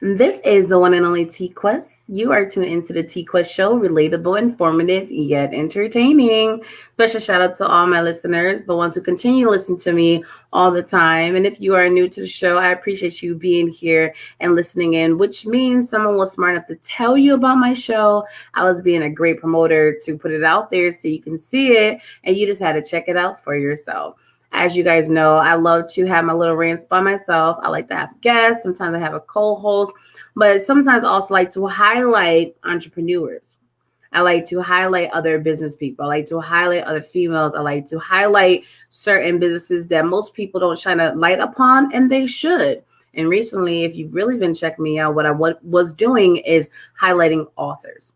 This is the one and only TQuest. You are tuned into the TQuest show, relatable, informative, yet entertaining. Special shout out to all my listeners, the ones who continue to listen to me all the time. And if you are new to the show, I appreciate you being here and listening in, which means someone was smart enough to tell you about my show. I was being a great promoter to put it out there so you can see it, and you just had to check it out for yourself. As you guys know, I love to have my little rants by myself. I like to have guests. Sometimes I have a co-host, but sometimes I also like to highlight entrepreneurs. I like to highlight other business people. I like to highlight other females. I like to highlight certain businesses that most people don't shine a light upon, and they should. And recently, if you've really been checking me out, what I was doing is highlighting authors.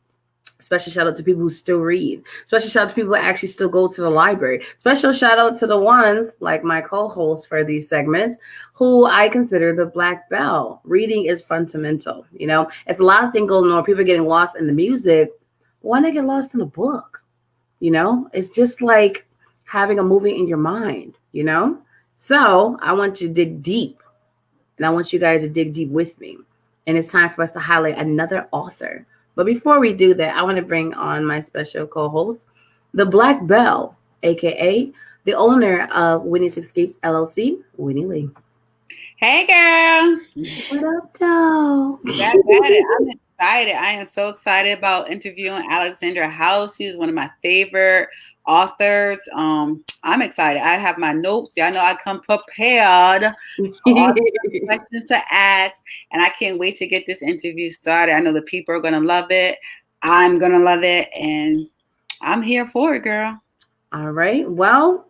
Special shout out to people who still read. Special shout out to people who actually still go to the library. Special shout out to the ones like my co-hosts for these segments who I consider the black belt. Reading is fundamental. You know, it's a lot of things going on. People are getting lost in the music. Why not get lost in a book? You know, it's just like having a movie in your mind, you know? So I want you to dig deep, and I want you guys to dig deep with me. And it's time for us to highlight another author. But before we do that, I want to bring on my special co-host, the Black Belle, aka the owner of Whitney's Escapes LLC, Whitney Lee. Hey, girl. What up, though? Back at it. I'm excited. I am so excited about interviewing Alexandria House. She's one of my favorite authors. I'm excited. I have my notes. Y'all know I come prepared. All the questions to ask, and I can't wait to get this interview started. I know the people are gonna love it. I'm gonna love it, and I'm here for it, girl. All right. Well,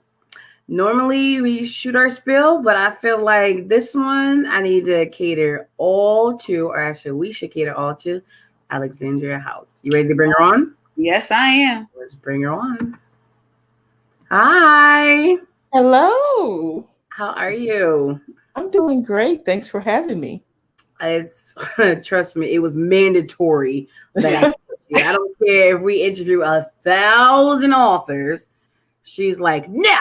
normally we shoot our spill, but I feel like this one I need to cater all to, or actually we should cater all to, Alexandria House. You ready to bring her on? Yes, I am. Let's bring her on. Hi. Hello. How are you? I'm doing great. Thanks for having me. It's, trust me, it was mandatory that I don't care if we interview 1,000 authors. She's like, no,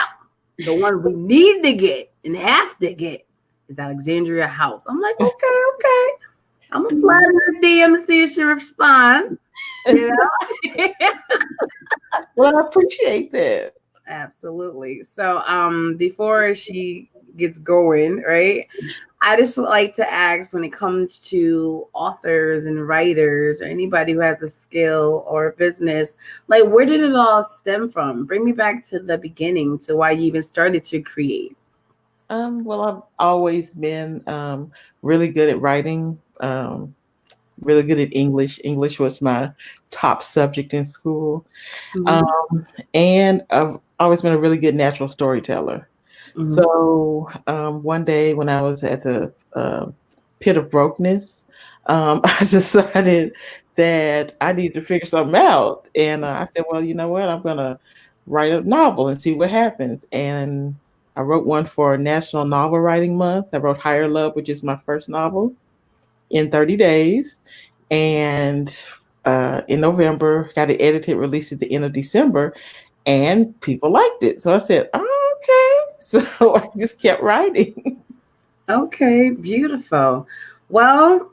the one we need to get and have to get is Alexandria House. I'm like, okay. I'm gonna slide in her DM and see if she responds. You know? Well, I appreciate that. Absolutely. So before she gets going, right? I just like to ask, when it comes to authors and writers or anybody who has a skill or a business, like, where did it all stem from? Bring me back to the beginning, to why you even started to create. Well, I've always been really good at writing, really good at English. English was my top subject in school. And I've always been a really good natural storyteller. Mm-hmm. So one day when I was at the pit of brokenness, I decided that I needed to figure something out. And I said, well, you know what? I'm going to write a novel and see what happens. And I wrote one for National Novel Writing Month. I wrote Higher Love, which is my first novel, in 30 days. And in November, got it edited, released at the end of December, and people liked it. So I said, oh, okay. So I just kept writing. Okay, beautiful. Well,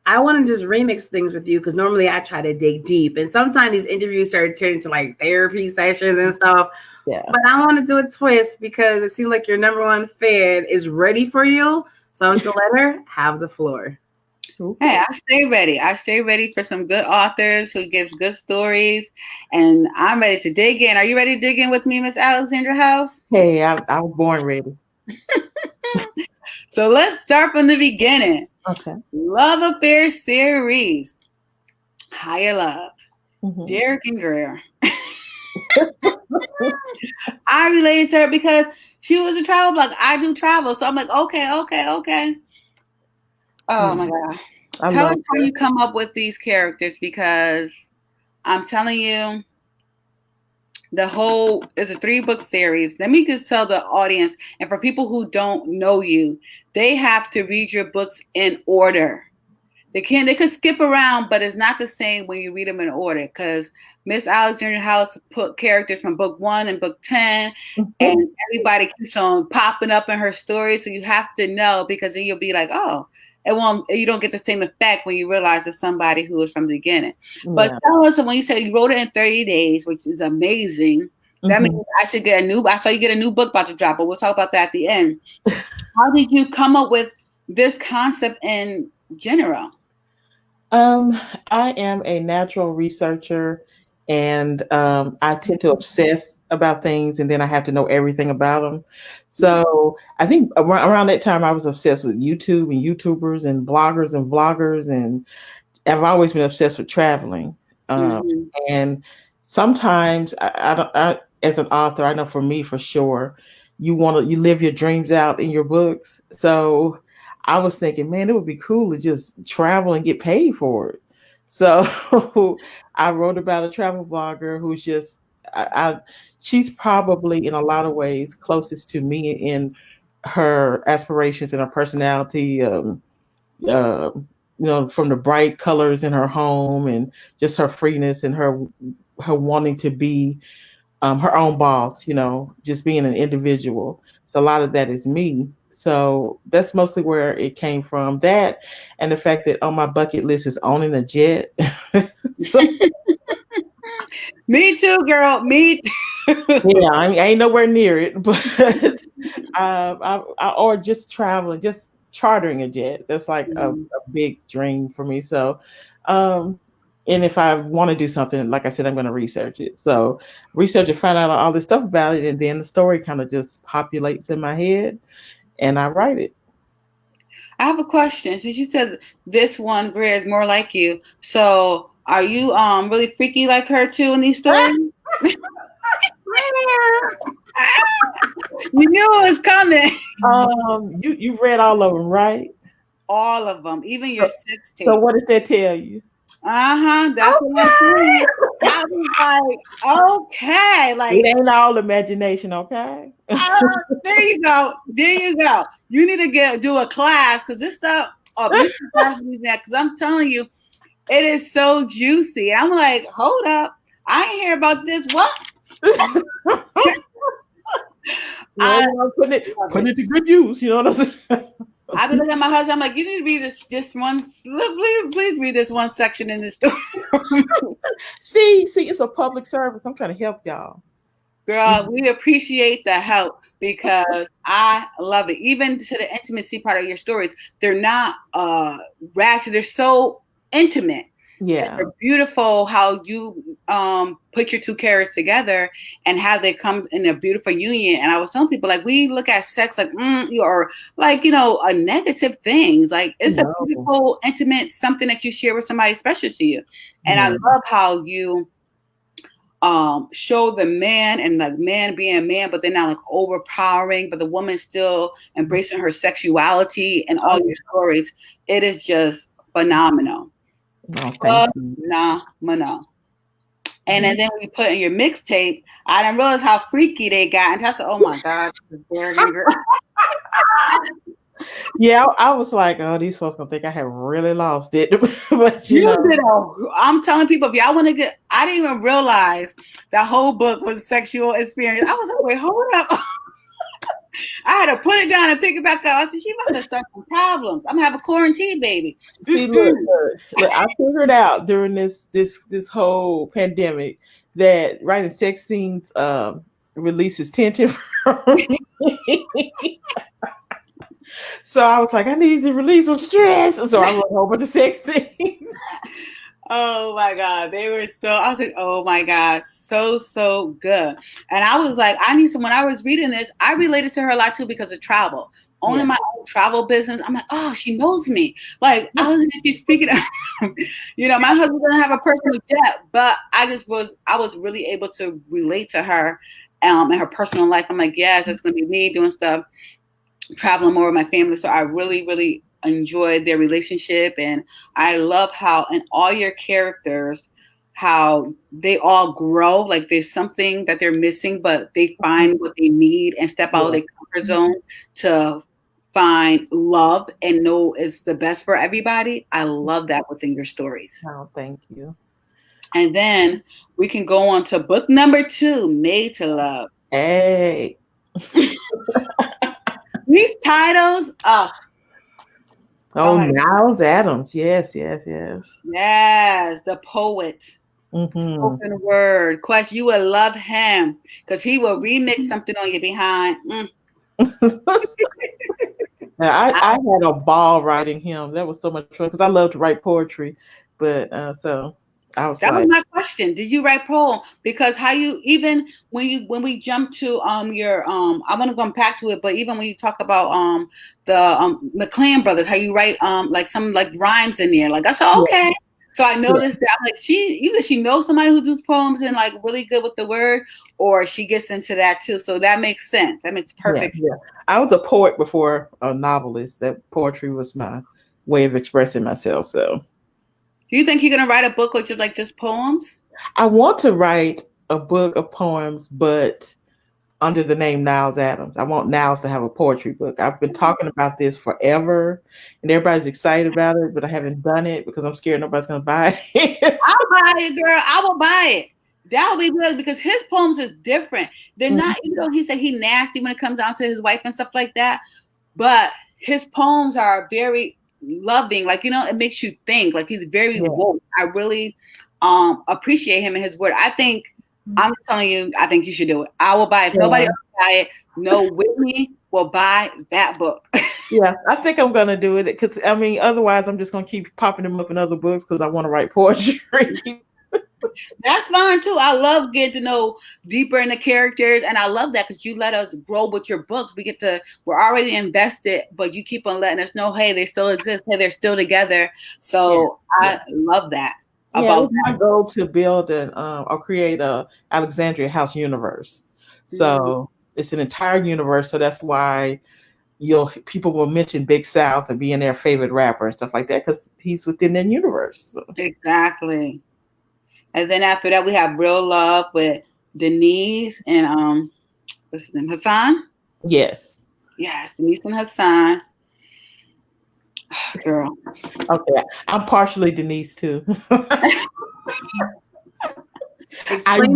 I want to just remix things with you because normally I try to dig deep, and sometimes these interviews start turning into like therapy sessions and stuff. Yeah. But I want to do a twist because it seems like your number one fan is ready for you. So I'm going to let her have the floor. Hey, I stay ready. I stay ready for some good authors who gives good stories, and I'm ready to dig in. Are you ready to dig in with me, Miss Alexandria House? Hey, I was born ready. So let's start from the beginning. Okay. Love Affair series. Higher Love. Mm-hmm. Derek and Greer. I related to her because she was a travel blog. I do travel. So I'm like, okay. Oh my God. Tell us how you come up with these characters, because I'm telling you, it's a 3-book series. Let me just tell the audience, and for people who don't know you, they have to read your books in order. They could skip around, but it's not the same when you read them in order, because Miss Alexandria House put characters from book 1 and book 10, and everybody keeps on popping up in her story. So you have to know, because then you'll be like, oh, you don't get the same effect when you realize it's somebody who is from the beginning. But Yeah. tell us, when you said you wrote it in 30 days, which is amazing, that means I should get I saw you get a new book about to drop, but we'll talk about that at the end. How did you come up with this concept in general? I am a natural researcher, and I tend to obsess about things, and then I have to know everything about them. So I think around that time, I was obsessed with YouTube and YouTubers and bloggers and vloggers, and I've always been obsessed with traveling. And sometimes as an author, I know for me for sure, you live your dreams out in your books. So I was thinking, man, it would be cool to just travel and get paid for it. So I wrote about a travel blogger who's just, she's probably in a lot of ways closest to me in her aspirations and her personality. Uh, from the bright colors in her home and just her freeness and her wanting to be her own boss, just being an individual. So a lot of that is me. So that's mostly where it came from. That and the fact that on my bucket list is owning a jet. Me too, girl. Me too. Yeah, I ain't nowhere near it, but or just traveling, just chartering a jet. That's like a big dream for me. So, and if I want to do something, like I said, I'm going to research it. So, research and find out all this stuff about it, and then the story kind of just populates in my head, and I write it. I have a question. Since you said this one, Bria, is more like you, so are you really freaky like her too in these stories? You knew it was coming. You read all of them, right? All of them, even your sex tape. So what does that tell you? That's what I'm saying. I was like, okay, like it ain't all imagination, okay? There you go. You need to do a class because this stuff. You should class me that because I'm telling you, it is so juicy. I'm like, hold up, I ain't hear about this. What? Putting it to good use. You know what I'm saying? I've been looking at my husband. I'm like, you need to be this one. Please read this one section in the story. see, it's a public service. I'm trying to help y'all. Girl, we appreciate the help because I love it. Even to the intimacy part of your stories, they're not ratchet. They're so intimate. Yeah, they're beautiful. How you put your two characters together and how they come in a beautiful union. And I was telling people, like, we look at sex like or like a negative things. Like it's a beautiful, intimate something that you share with somebody special to you. And I love how you show the man and the man being a man, but they're not like overpowering, but the woman still embracing her sexuality and all your stories. It is just phenomenal. Phenomenal. And then we put in your mixtape, I didn't realize how freaky they got. And I said, oh my God, this girl. Yeah, I was like, oh, these folks gonna think I have really lost it. But I'm telling people, if y'all want to get, I didn't even realize the whole book was sexual experience. I was like, wait, hold up. I had to put it down and pick it back up. I said, she about to start some problems. I'm gonna have a quarantine baby. See, look, I figured out during this whole pandemic that writing sex scenes releases tension from me. So I was like, I need to release some stress. So I wrote a whole bunch of sex scenes. Oh my God. I was like, oh my God, so good. And I was like, when I was reading this, I related to her a lot too because of travel. Owning my own travel business. I'm like, oh, she knows me. Like, she's speaking. My husband doesn't have a personal jet, but I was really able to relate to her in her personal life. I'm like, yes, that's going to be me doing stuff, traveling more with my family. So I really, really enjoyed their relationship. And I love how in all your characters, how they all grow. Like there's something that they're missing, but they find what they need and step out of their comfort zone to find love and know it's the best for everybody. I love that within your stories. Oh, thank you. And then we can go on to book number 2, Made to Love. Hey. These titles, Oh Oh, my God. Niles Adams. Yes. Yes, the poet. Mm-hmm. Spoken word. Quest, you will love him because he will remix something on your behind. Now, I had a ball writing him. That was so much fun because I love to write poetry. But so I was That was like, my question. Did you write poem? Because how you even when we jump to your I want to go back to it, but even when you talk about the Mclaren Brothers, how you write like some like rhymes in there, like I said, yeah, okay. So I yeah, noticed that I'm like either she knows somebody who does poems and like really good with the word, or she gets into that too. So that makes sense. That makes perfect sense. yeah. I was a poet before a novelist. That poetry was my way of expressing myself. So Do you think you're gonna write a book with just poems? I want to write a book of poems, but under the name Niles Adams. I want Niles to have a poetry book. I've been talking about this forever, and everybody's excited about it, but I haven't done it because I'm scared nobody's going to buy it. I'll buy it, girl. I will buy it. That will be good because his poems is different. They're not, even though he said he nasty when it comes down to his wife and stuff like that, but his poems are very loving. Like, it makes you think. Like he's very Yeah. woke. I really appreciate him and his word. I'm telling you, I think you should do it. I will buy it. If nobody else will buy it, no, Whitney will buy that book. Yeah, I think I'm going to do it because, I mean, otherwise I'm just going to keep popping them up in other books because I want to write poetry. That's fine too. I love getting to know deeper in the characters, and I love that because you let us grow with your books. We're already invested, but you keep on letting us know, hey, they still exist, hey, they're still together. So I love that. Yeah, it's my goal to build or create a Alexandria House universe. So it's an entire universe. So that's why people will mention Big South and being their favorite rapper and stuff like that because he's within their universe. So. Exactly. And then after that, we have Real Love with Denise and what's his name, Hassan? Yes. Yes, Denise and Hassan. Girl. Okay, I'm partially Denise too. Explain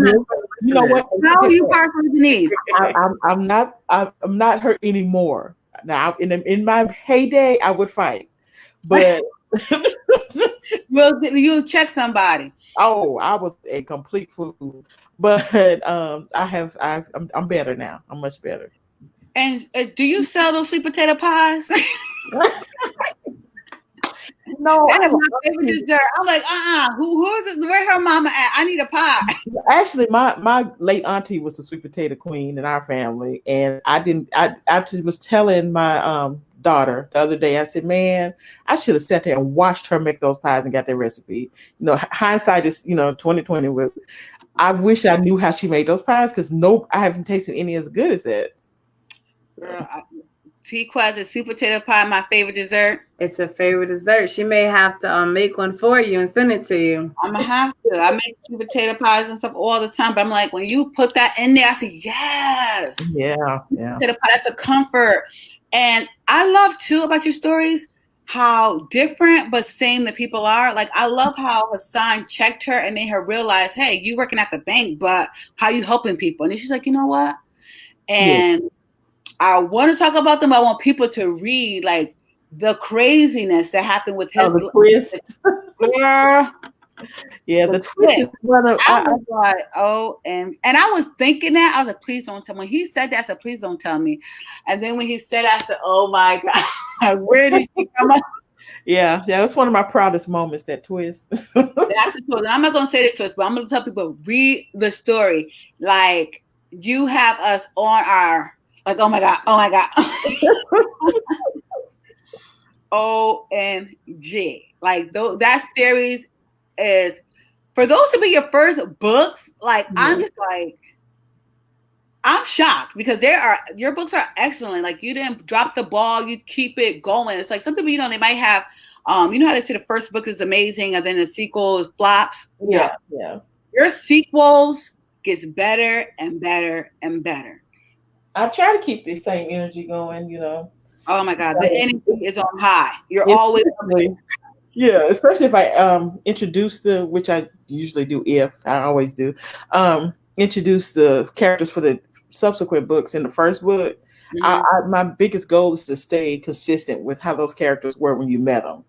that. You know what? How are you partially Denise? I'm not her anymore. Now, in my heyday, I would fight, but Well, you check somebody. Oh, I was a complete fool, but I'm better now. I'm much better. And do you sell those sweet potato pies? No, that is my favorite dessert. I'm like, who is it? Where her mama at? I need a pie. Actually, my late auntie was the sweet potato queen in our family, and I actually was telling my daughter the other day. I said, "Man, I should have sat there and watched her make those pies and got their recipe." Hindsight is 2020. I wish I knew how she made those pies because I haven't tasted any as good as that. So. TQuest is sweet potato pie, my favorite dessert. It's her favorite dessert. She may have to make one for you and send it to you. I'm gonna have to. I make sweet potato pies and stuff all the time, but I'm like, when you put that in there, I say yes. Yeah. Potato pie, that's a comfort. And I love too about your stories how different but same the people are. Like I love how Hassan checked her and made her realize, hey, you working at the bank, but how you helping people? And she's like, you know what? And I want to talk about them. I want people to read like the craziness that happened with his twist. Girl. Yeah, the twist is one of I was like, and I was thinking that. I was like, please don't tell me. When he said that, I said, please don't tell me. And then when he said that, I said, oh my God, where did she come up? Yeah, that's one of my proudest moments, that twist. That's the twist. I'm not gonna say the twist, but I'm gonna tell people, read the story. Like you have us on our like, oh my God. OMG. Like that series is for those to be your first books, like I'm just like I'm shocked because your books are excellent. Like you didn't drop the ball, you keep it going. It's like some people, they might have how they say the first book is amazing and then the sequel is flops. Yeah. Your sequels gets better and better and better. I try to keep the same energy going, Oh my God, the energy is on high. You're always yeah, especially if I introduce which I usually do I always do, introduce the characters for the subsequent books in the first book. My biggest goal is to stay consistent with how those characters were when you met them.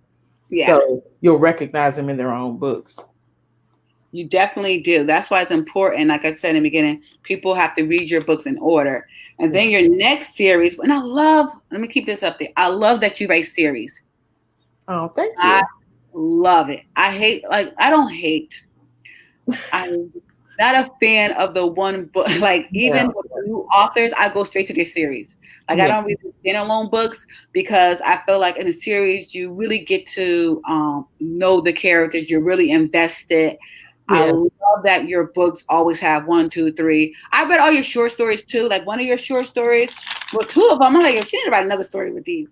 Yeah. So you'll recognize them in their own books. You definitely do. That's why it's important. Like I said in the beginning, people have to read your books in order. And then your next series, and let me keep this up there. I love that you write series. Oh, thank you. I love it. I'm not a fan of the one book. Like even with new authors, I go straight to their series. Like I don't read standalone books because I feel like in a series you really get to know the characters. You're really invested. Yeah. I love that your books always have 1, 2, 3. I read all your short stories too. Like one of your short stories, well, 2 of them. I'm like, she need to write another story with these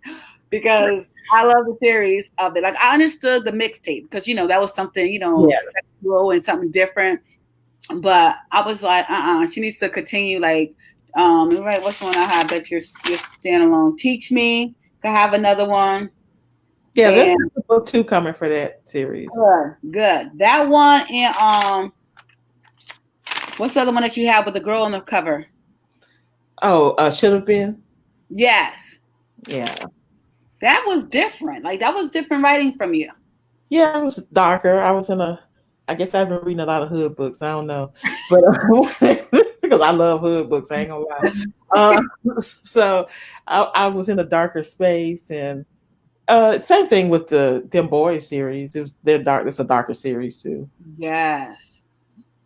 because I love the series of it. Like I understood the mixtape because that was something sexual and something different. But I was like, she needs to continue. Like, right, what's the one I have that you're standalone? Teach Me. Could have another one. Yeah, there's a book 2 coming for that series. Good. That one and what's the other one that you have with the girl on the cover? Oh, Should Have Been. Yes. Yeah. That was different. Like that was different writing from you. Yeah, it was darker. I guess I've been reading a lot of hood books. I don't know, but because I love hood books, I ain't gonna lie. So I was in a darker space, and same thing with the Them Boys series. They're dark. It's a darker series too. Yes,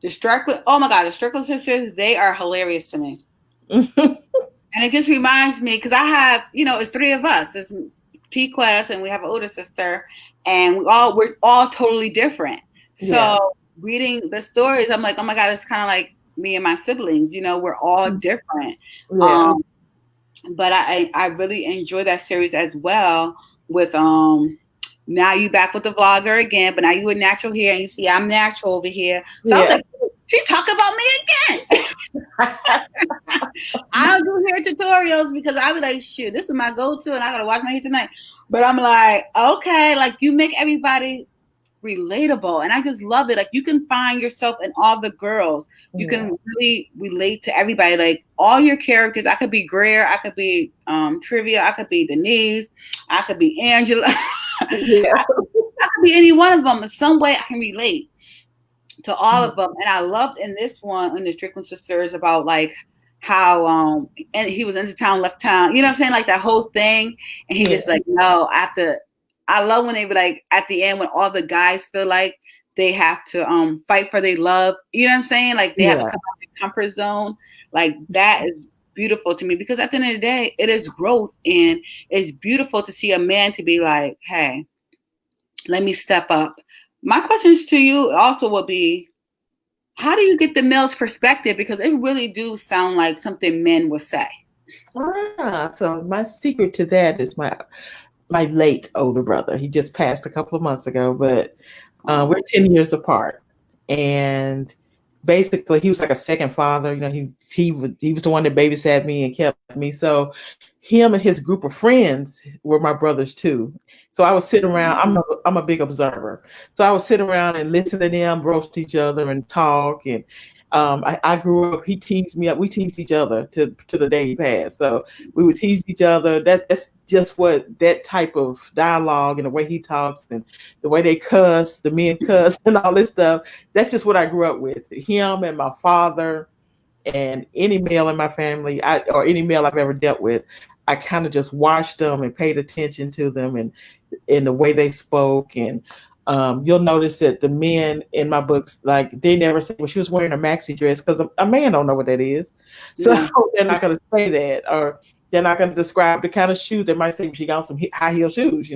the Strickland. Oh my God, the Strickland sisters. They are hilarious to me. And it just reminds me because I have, it's 3 of us. It's TQuest, and we have an older sister, and we're all totally different. So reading the stories, I'm like, oh my God, it's kind of like me and my siblings. We're all different. Yeah. But I really enjoy that series as well. With now you back with the vlogger again, but now you with natural hair, and you see I'm natural over here. So I was like, she talk about me again. I don't do hair tutorials because I be like, shoot, this is my go-to, and I gotta wash my hair tonight. But I'm like, okay, like you make everybody relatable, and I just love it. Like you can find yourself in all the girls. You can really relate to everybody. Like all your characters. I could be Greer, I could be Trivia, I could be Denise, I could be Angela. I could be any one of them. In some way, I can relate to all of them. And I loved in this one, in the Strickland sisters, about like how and he was into town, left town. You know what I'm saying? Like that whole thing. And he just like, no, I love when they be like at the end when all the guys feel like they have to fight for their love. You know what I'm saying? Like they have to come out of their comfort zone. Like that is beautiful to me because at the end of the day, it is growth, and it's beautiful to see a man to be like, hey, let me step up. My questions to you also will be, how do you get the male's perspective? Because it really do sound like something men would say. So my secret to that is my late older brother. He just passed a couple of months ago, but we're 10 years apart. And basically he was like a second father. He was the one that babysat me and kept me. So him and his group of friends were my brothers too. So I would sit around. I'm a big observer. So I would sit around and listen to them roast each other and talk. And I grew up. He teased me up. We teased each other to the day he passed. So we would tease each other. That's just what that type of dialogue and the way he talks and the way they cuss, the men cuss and all this stuff. That's just what I grew up with. Him and my father and any male in my family, or any male I've ever dealt with. I kind of just watched them and paid attention to them and in the way they spoke. And you'll notice that the men in my books, like they never say, well, she was wearing a maxi dress, because a man don't know what that is. So they're not going to say that, or they're not going to describe the kind of shoes. They might say she got some high heel shoes,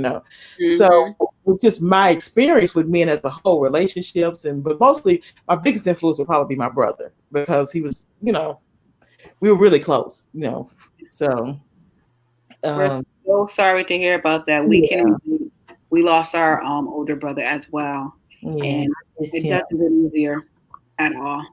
So with just my experience with men as a whole, relationships, but mostly my biggest influence would probably be my brother, because he was, we were really close, So we're so sorry to hear about that. We lost our older brother as well, and it doesn't get easier at all.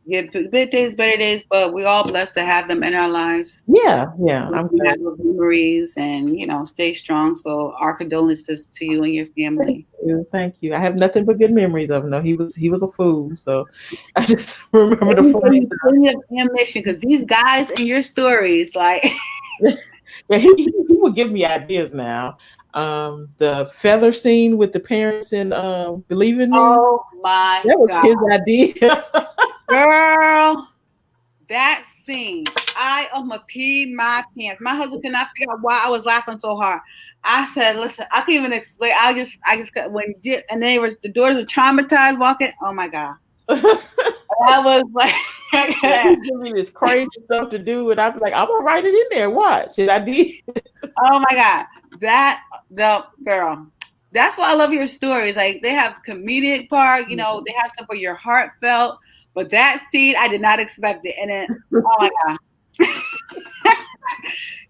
Good days, better days, but we're all blessed to have them in our lives. I'm glad. Memories, and stay strong. So our condolences to you and your family. you. Thank you. I have nothing but good memories of him. No, he was a fool. So I just remember the funny You plenty of ammunition because these guys in your stories, like stuff. Yeah, he would give me ideas now. The feather scene with the parents in Believe in Me. oh my That was God. his idea. Girl, that scene, I almost peed my pants. My husband could not figure out why I was laughing so hard. I said, "Listen, I can't even explain." I just and they were the doors were traumatized walking. Oh my God, that was like, He give me this crazy stuff to do, and I'm like, I'm gonna write it in there. Watch, and I did. oh my God, the girl. That's why I love your stories. Like they have comedic part, they have stuff where you're heartfelt. But that scene, I did not expect it, and then oh my God.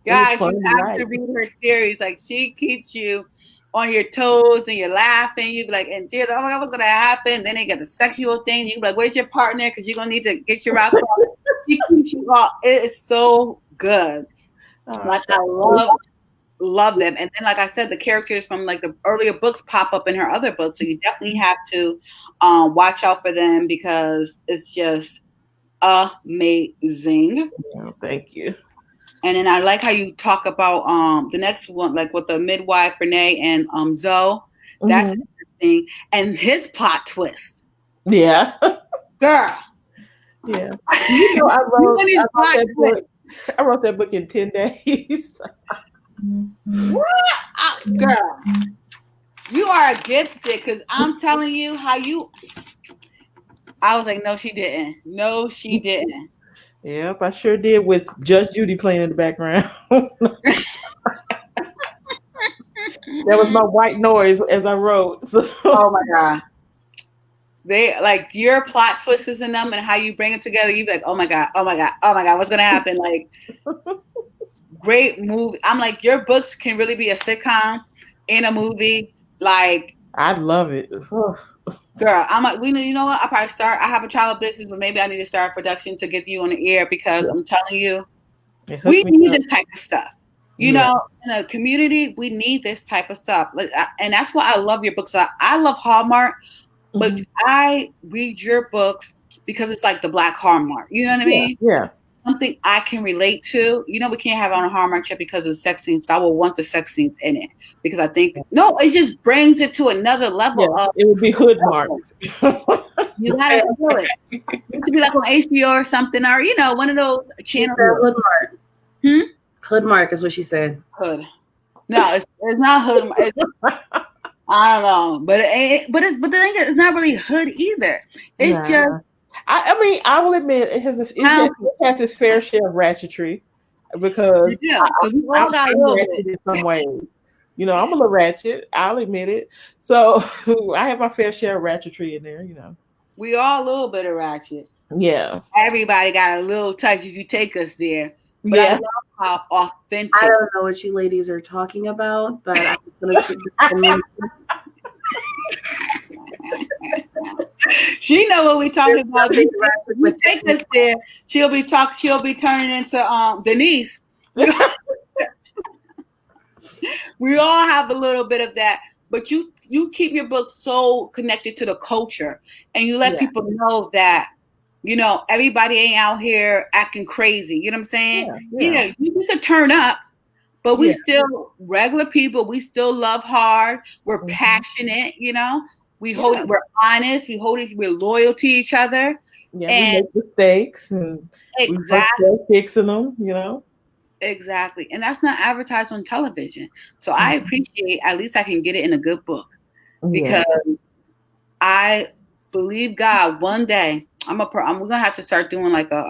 Guys, you have to read her series. Like she keeps you on your toes and you're laughing. You be like, and dear, oh my God, what's gonna happen? Then they get the sexual thing. You be like, where's your partner? Because you're gonna need to get your rock on. She keeps you all. It is so good. Like I love them. And then, like I said, the characters from like the earlier books pop up in her other books. So you definitely have to watch out for them because it's just amazing. Oh, thank you. And then I like how you talk about the next one, like with the midwife Renee and Zoe. That's interesting. And his plot twist. Yeah. Girl. Yeah. I wrote that book in 10 days. What? Girl. You are gifted because I'm telling you how you. I was like, no, she didn't. No, she didn't. Yep, I sure did with Judge Judy playing in the background. That was my white noise as I wrote. So. Oh my God. They like your plot twists in them and how you bring them together. You be like, oh my God, oh my God, oh my God, what's gonna happen? Like, great movie. I'm like, your books can really be a sitcom in a movie. Like, I love it. Girl, I'm like, you know what? I have a travel business, but maybe I need to start production to get you on the air because I'm telling you, we need this type of stuff. You know, in the community, we need this type of stuff. And that's why I love your books. I love Hallmark, but I read your books because it's like the Black Hallmark. You know what I mean? Yeah. Something I can relate to. You know, we can't have it on a Hallmark chip because of the sex scenes. So I will want the sex scenes in it because I think it just brings it to another level. Yeah, it would be hood mark. You gotta do it. It used to be like on HBO or something, or one of those channels. Hood mark. Hood mark is what she said. Hood. No, it's not hood. I don't know, but the thing is, it's not really hood either. It's just. I mean, I will admit it has its fair share of ratchetry because I'm ratchet in some ways. I'm a little ratchet. I'll admit it. So I have my fair share of ratchetry in there. We all a little bit of ratchet. Yeah. Everybody got a little touch if you take us there. But I love how authentic. I don't know what you ladies are talking about, but I'm gonna keep this. She know what we talking about. We take us there. She'll be turning into Denise. We all have a little bit of that, but you keep your book so connected to the culture, and you let people know that everybody ain't out here acting crazy. You know what I'm saying? Yeah, you can turn up, but we still regular people. We still love hard. We're passionate. We're honest. We're loyal to each other. Yeah, and we make mistakes and we're fixing them. Exactly. And that's not advertised on television. So I appreciate at least I can get it in a good book because I believe God one day we're gonna have to start doing like a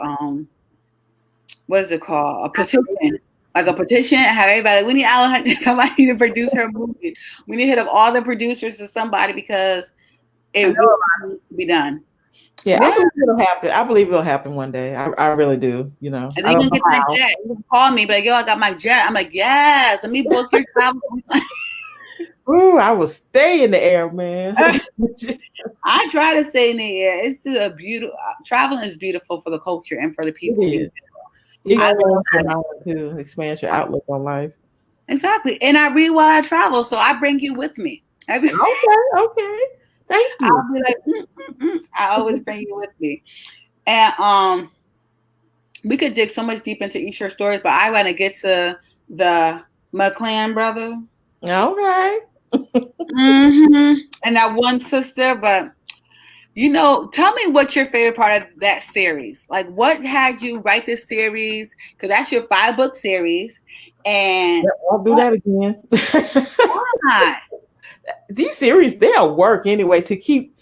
what is it called? A petition. Like a petition and have everybody, we need somebody to produce her movie. We need to hit up all the producers or somebody because it will be done. Yeah, I believe it'll happen. I believe it'll happen one day. I really do. And then you're gonna get that jet. You can call me, but yo, I got my jet. I'm like, yes, let me book your travel. Ooh, I will stay in the air, man. I try to stay in the air. It's a beautiful traveling is beautiful for the culture and for the people. Expand your outlook on life. Exactly. And I read while I travel, so I bring you with me. Every, Okay. Thank you. I'll be like, I always bring you with me. And we could dig so much deep into each of your stories, but I want to get to the Mclaren brother. Okay. And that one sister, but tell me what's your favorite part of that series. Like, what had you write this series? Because that's your 5-book series, and I'll do that again. why? These series, they'll work anyway to keep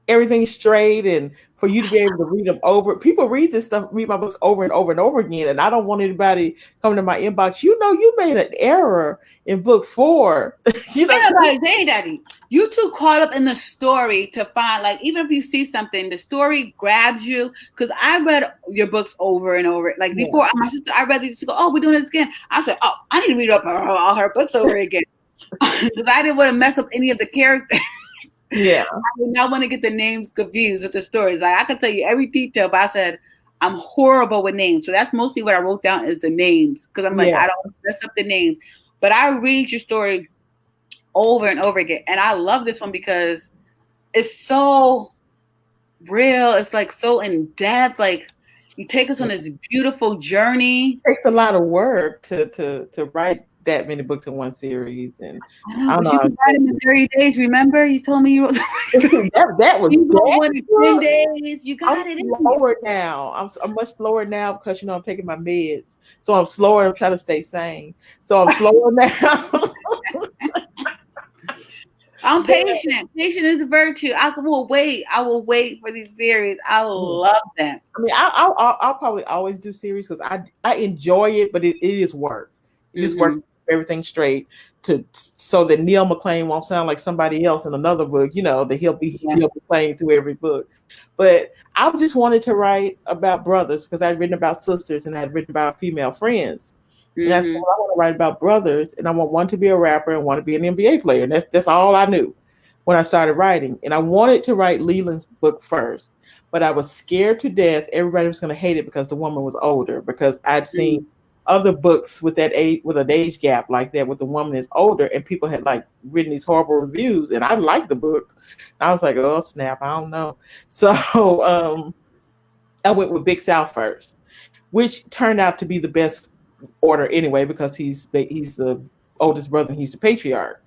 everything straight and for you to be able to read them over. People read this stuff, read my books over and over and over again. And I don't want anybody coming to my inbox. You made an error in book 4. Ain't nobody saying that. You too caught up in the story to find, like, even if you see something, the story grabs you. Because I read your books over and over. Like, before, my sister, I read these, she go, oh, we're doing this again. I said, oh, I need to read up all her books over again. Because I didn't want to mess up any of the characters. Yeah. I did not want to get the names confused with the stories. Like, I could tell you every detail, but I said, I'm horrible with names. So that's mostly what I wrote down is the names. Because I'm like, I don't mess up the names. But I read your story over and over again. And I love this one because it's so real. It's like so in depth. Like, you take us on this beautiful journey. It takes a lot of work to write that many books in one series. And I know, but you can write them in 30 days. Remember, you told me you wrote that was you wrote one in 10 days. You got it. I'm slower now. I'm much slower now because I'm taking my meds, so I'm slower. I'm trying to stay sane, so I'm slower now. I'm patient. Patient is a virtue. I will wait. I will wait for these series. I love them. I mean, I'll probably always do series because I enjoy it, but it is work. It is work to keep everything straight so that Neil McLean won't sound like somebody else in another book. That he'll be playing through every book. But I just wanted to write about brothers because I'd written about sisters and I'd written about female friends. And that's what I want to write about brothers. And I want one to be a rapper and one to be an NBA player. And that's all I knew when I started writing. And I wanted to write Leland's book first, but I was scared to death. Everybody was going to hate it because the woman was older, because I'd seen other books with that age, with an age gap like that, with the woman is older, and people had like written these horrible reviews. And I liked the book. I was like, oh snap, I don't know. So I went with Big South first, which turned out to be the best order anyway, because he's the oldest brother and he's the patriarch.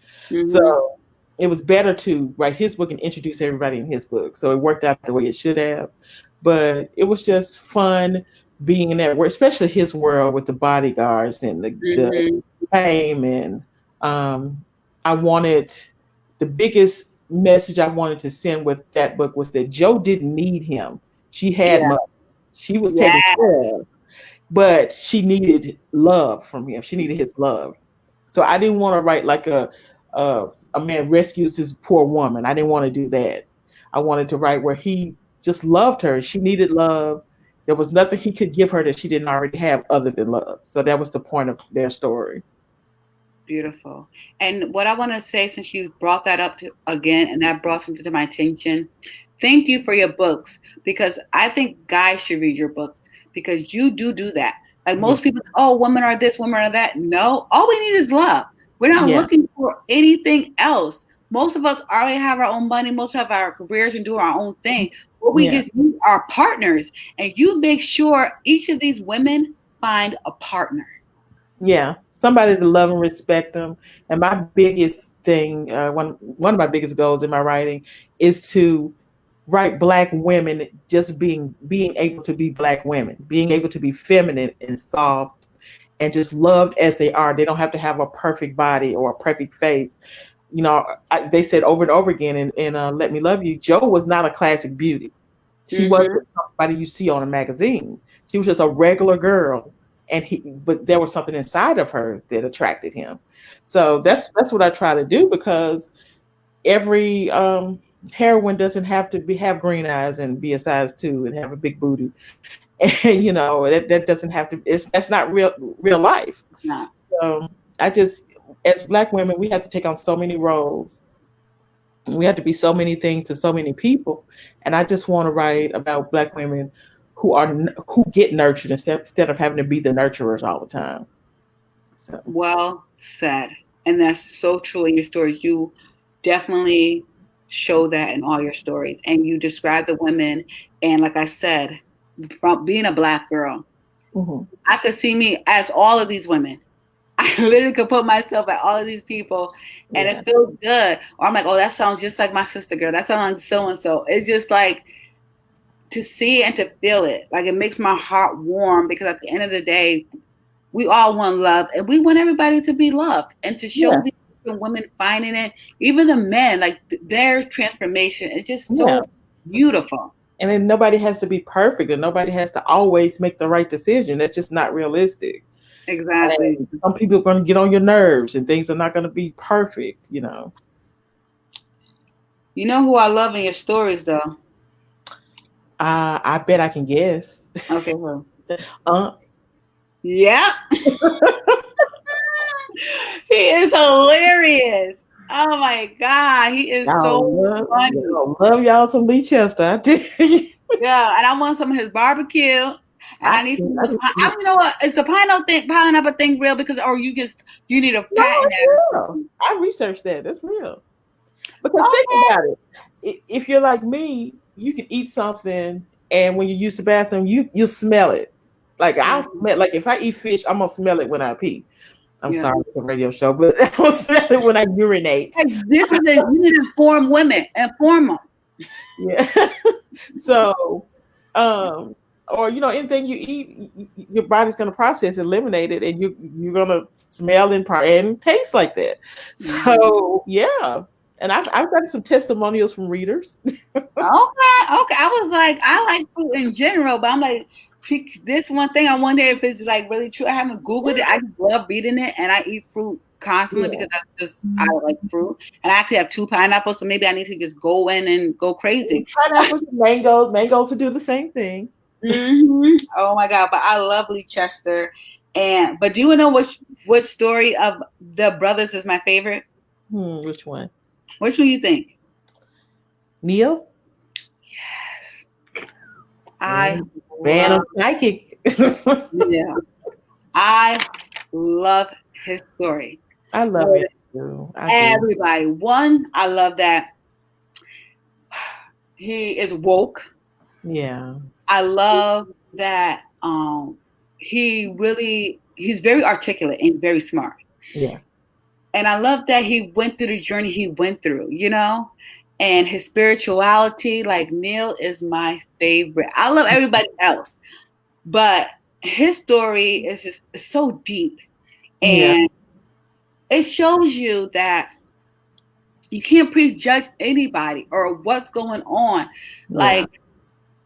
So it was better to write his book and introduce everybody in his book. So it worked out the way it should have. But it was just fun being in that world, especially his world with the bodyguards and the fame. And I wanted, the biggest message I wanted to send with that book was that Joe didn't need him. She had money. She was taken care of. But she needed love from him. She needed his love. So I didn't want to write like a man rescues his poor woman. I didn't want to do that. I wanted to write where he just loved her. She needed love. There was nothing he could give her that she didn't already have other than love. So that was the point of their story. Beautiful. And what I want to say, since you brought that up again, and that brought something to my attention, thank you for your books, because I think guys should read your books, because you do that. Like most people, oh, women are this, women are that. No, all we need is love. We're not looking for anything else. Most of us already have our own money. Most of our careers and do our own thing. What we just need are partners. And you make sure each of these women find a partner. Yeah, somebody to love and respect them. And my biggest thing, one of my biggest goals in my writing is to write Black women just being able to be Black women, being able to be feminine and soft and just loved as they are. They don't have to have a perfect body or a perfect face. They said over and over again in Let Me Love You, Jo was not a classic beauty. She wasn't somebody you see on a magazine. She was just a regular girl, but there was something inside of her that attracted him. So that's what I try to do, because every heroine doesn't have to have green eyes and be a size 2 and have a big booty, and that doesn't have to. That's not real life. No. So I just, as Black women, we have to take on so many roles. We have to be so many things to so many people, and I just want to write about Black women who get nurtured instead of having to be the nurturers all the time. So. Well said, and that's so true in your story. You definitely show that in all your stories. And you describe the women. And like I said, from being a Black girl, I could see me as all of these women. I literally could put myself at all of these people, and it feels good. Or I'm like, oh, that sounds just like my sister girl. That sounds like so and so. It's just like to see and to feel it. Like it makes my heart warm, because at the end of the day, we all want love, and we want everybody to be loved, and to show these women finding it. Even the men, like their transformation is just so beautiful. And then nobody has to be perfect, and nobody has to always make the right decision. That's just not realistic. Exactly. And some people are going to get on your nerves, and things are not going to be perfect, you know. You know who I love in your stories, though? I bet I can guess. Okay, well. Yeah. He is hilarious. Oh my God, he is so funny. Love y'all some Lee Chester. I did. Yeah, and I want some of his barbecue. And I need some. I don't know what is the pineapple thing real, because you need a patent. No, I researched that. That's real. Because think about it. If you're like me, you can eat something, and when you use the bathroom, you smell it. Like I'll smell. Like if I eat fish, I'm gonna smell it when I pee. I'm sorry, it's a radio show, but I will smell it when I urinate. Hey, you need to inform women. Inform them. Yeah. So, or anything you eat, your body's gonna process, eliminate it, and you're gonna smell and taste like that. So yeah. And I've gotten some testimonials from readers. Okay. I was like, I like fruit in general, but I'm like, this one thing I wonder if it's like really true. I haven't Googled it. I just love eating it, and I eat fruit constantly because I like fruit. And I actually have 2 pineapples, so maybe I need to just go in and go crazy. Pineapples and mangoes will do the same thing. Oh my God! But I love Lee Chester. But do you know which story of the brothers is my favorite? Which one? Which one you think? Neil? Yes. I man of psychic. Yeah. I love his story. I love it too. Everybody. One, I love that he is woke. Yeah. I love that he's very articulate and very smart. Yeah. And I love that he went through the journey he went through, and his spirituality. Like Neil is my favorite. I love everybody else, but his story is just so deep, and it shows you that you can't prejudge anybody or what's going on. Like,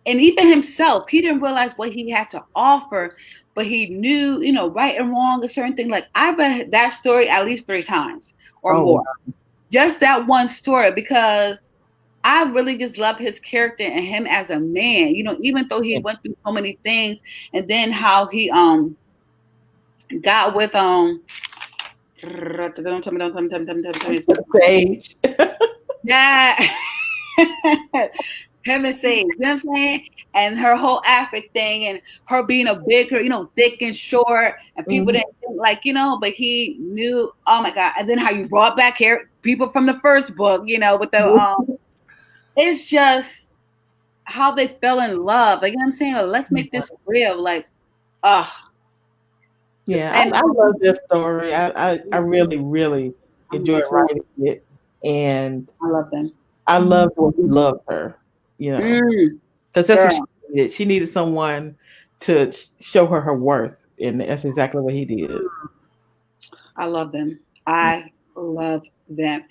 and even himself, he didn't realize what he had to offer, but he knew, right and wrong, a certain thing. Like I read that story at least 3 times or more. Wow. Just that one story, because I really just love his character and him as a man, even though he went through so many things, and then how he got with Sage. Yeah. Him and Sage, you know what I'm saying? And her whole affect thing, and her being a bigger, thick and short, and people didn't think but he knew. Oh my God! And then how you brought back people from the first book, with the it's just how they fell in love. Like, you know what I'm saying? Let's make this real. Like, yeah, I love this story. I really, really enjoy writing it, and I love them. I love what he loved her. Because that's what she needed. She needed someone to show her worth, and that's exactly what he did. I love them. I love them.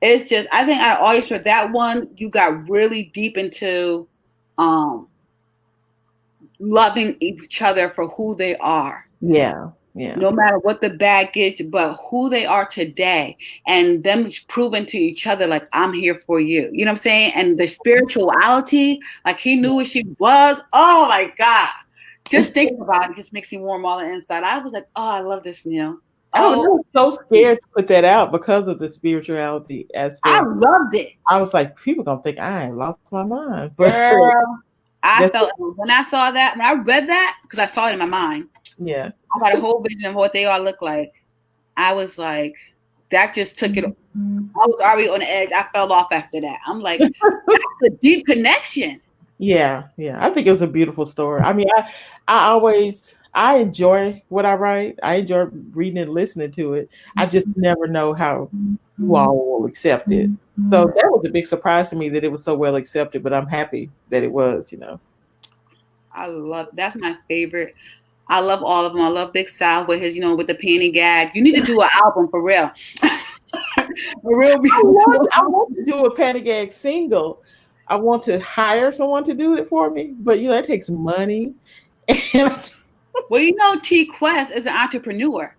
It's just, I think I always heard that one, you got really deep into loving each other for who they are. Yeah. Yeah. No matter what the baggage, but who they are today, and them proving to each other, like, I'm here for you. You know what I'm saying? And the spirituality, like he knew what she was. Oh my God. Just thinking about it just makes me warm all the inside. I was like, oh, I love this, Neil. I was so scared to put that out because of the spirituality aspect. I loved it. I was like, people gonna think I ain't lost my mind. But girl, I felt when I saw that, when I read that, because I saw it in my mind. Yeah. I got a whole vision of what they all look like. I was like, that just took it. I was already on the edge. I fell off after that. I'm like, that's a deep connection. Yeah, I think it was a beautiful story. I mean, I enjoy what I write. I enjoy reading and listening to it. I just never know how you all will accept it. So that was a big surprise to me that it was so well accepted, but I'm happy that it was, That's my favorite. I love all of them. I love Big South with his, with the panty gag. You need to do an album for real. For real. I want to do a Panic Egg single. I want to hire someone to do it for me, but that takes money. Well, TQuest is an entrepreneur.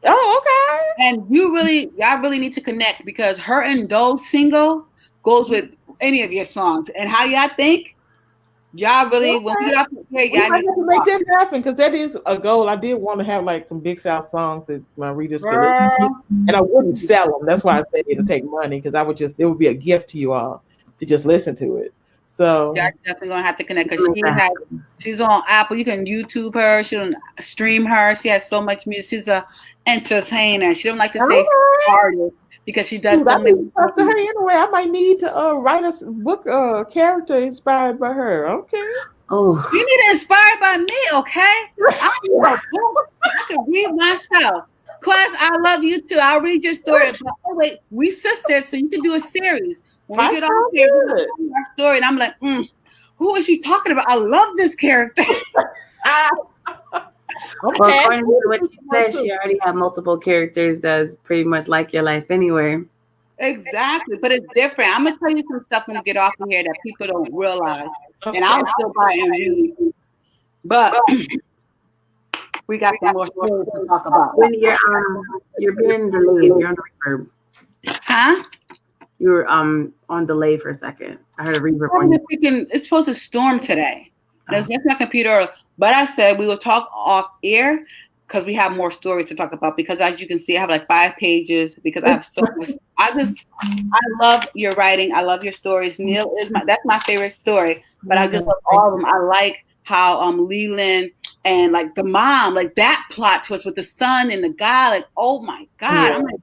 Oh, okay. And y'all really need to connect because her and Doe's single goes with any of your songs. And how y'all think? Y'all really, when we get off the play, y'all need to make that happen because that is a goal. I did want to have like some Big South songs that my readers could listen, and I wouldn't sell them. That's why I said it'll take money because it would be a gift to you all to just listen to it. So y'all definitely gonna have to connect because she's on Apple. You can YouTube her. She can stream her. She has so much music. She's a entertainer. She don't like to say artist because she does so many. After her anyway, I might need to write a book character inspired by her. Okay. Oh, you need to inspired by me, okay? I can read myself. Quest, I love you too. I'll read your story. But wait, we sisters, so you can do a series. When we get on here, we'll tell our story, and I'm like, who is she talking about? I love this character. Okay. Well, according to what she said, she already had multiple characters that's pretty much like your life anyway. Exactly, but it's different. I'm gonna tell you some stuff when we get off of here that people don't realize, and I'm still buying you. But we got some more stories to talk about. When you're being delayed, you're on the reverb. Huh? You're on delay for a second. I heard a reverb. It's supposed to storm today. That's my computer. But I said we will talk off air because we have more stories to talk about. Because as you can see, I have like 5 pages because I have so much. I love your writing. I love your stories. Neil that's my favorite story. But I just love all of them. I like how Leland and like the mom, like that plot twist with the son and the guy. Like, oh my God! Yeah. I'm like,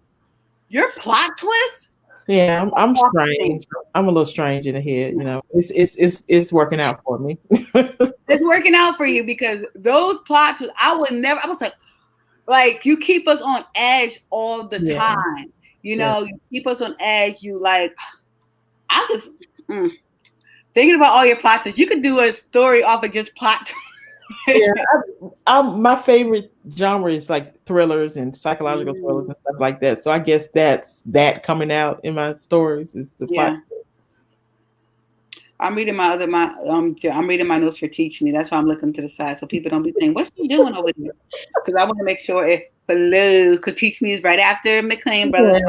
your plot twist. Yeah, I'm strange. I'm a little strange in the head, It's working out for me. It's working out for you because those plots I was like you keep us on edge all the time. You keep us on edge. You like I just thinking about all your plots. You could do a story off of just plot. My favorite genre is like thrillers and psychological thrillers and stuff like that. So I guess that's that coming out in my stories is the plot. I'm reading I'm reading my notes for Teach Me. That's why I'm looking to the side so people don't be saying, "What's she doing over there?" Because I want to make sure it flows. Because Teach Me is right after McLaren Brother.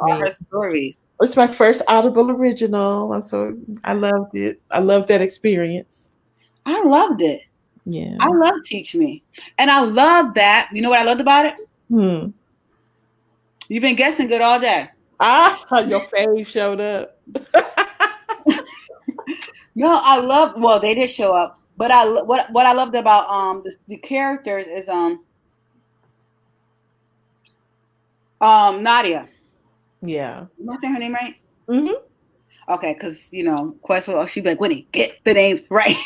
All her stories. It's my first Audible original. I loved it. I loved that experience. I loved it. Yeah. I love Teach Me. And I love that. You know what I loved about it? You've been guessing good all day. Your fave showed up. No, they did show up. But what I loved about the characters is Nadia. Yeah. Am I saying her name right? Mm-hmm. Okay, because Quest she'd be like, Whitney, get the names right.